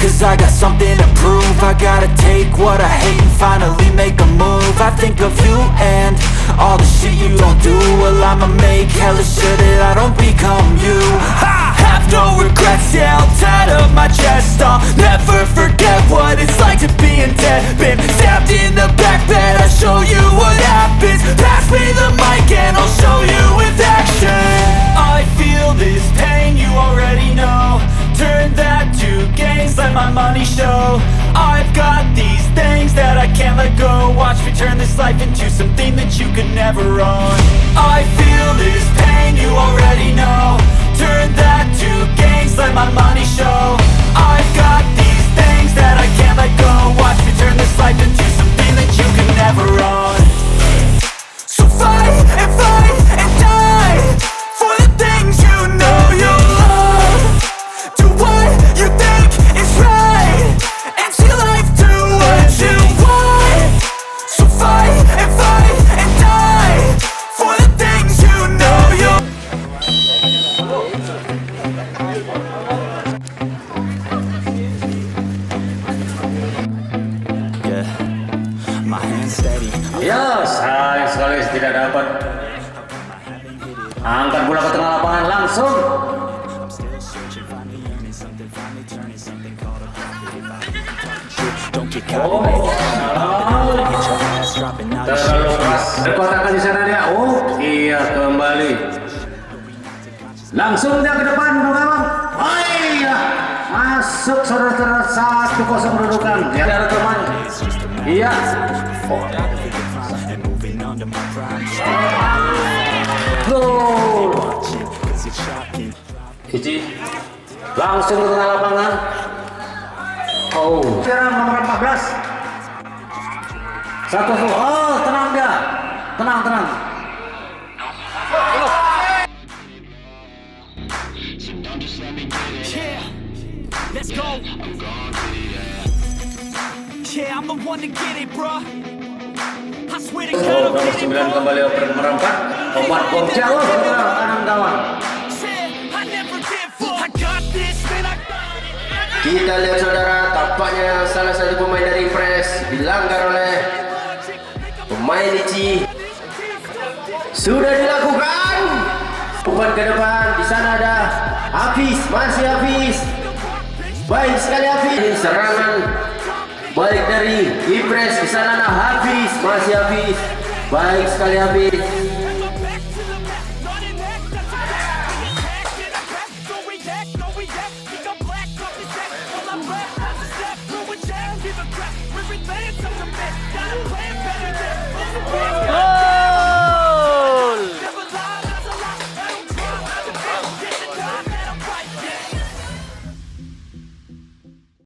cause I got something to prove. I gotta take what I hate and finally make a move. I think of you and all the shit you don't do. Well, I'ma make hella sure that I don't become you. I have no regrets, yeah, I'll tie up my chest. I'll never forget what it's like to be in debt. Been stabbed in the back bed, I'll show you what happens. Pass me the mic and I'll show you with action. I feel this pain, you already know. Turn that to gains, let my money show. I've got these things that I can't let go. Watch me turn this life into something that you could never own. I feel this pain, you already know. Turn that to gains, let my money show. I've got these things that I can't let go. Watch me turn this life into something that you could never own. So fight and die for the things you know you love. Do what you think is right and see life do what you want. So fight and die for the things you know you. Yeah, my hands steady. Ya, sayang sekali tidak dapat. Angkat bola ke tengah lapangan langsung. Terlalu keras. Terkotakkan di sana dia. Oh, iya kembali. Langsung dia ke depan, Bang. Oh iya, masuk saudara-saudara 1-0 kedudukan. Ya, ada teman. Iya. Gol. Cici. Langsung ke tengah lapangan. Oh, sekarang nomor 14. 1-0. Oh, tenang dia. Tenang. Yeah, let's go. Yeah, I'm the one to get it, bro. I swear to God, I'm Nomor 9 kembali merempat. Omar Borjawa kanan kawan. I never give up. I got this, man, I got it. Kita lihat saudara, tampaknya salah satu pemain dari Impres dilanggar oleh pemain Lici. Sudah dilakukan. Umpan ke depan, di sana ada Hafiz, masih Hafiz. Baik sekali Hafiz. Serangan baik dari Impres, di sana ada Hafiz, masih Hafiz. Baik sekali Hafiz.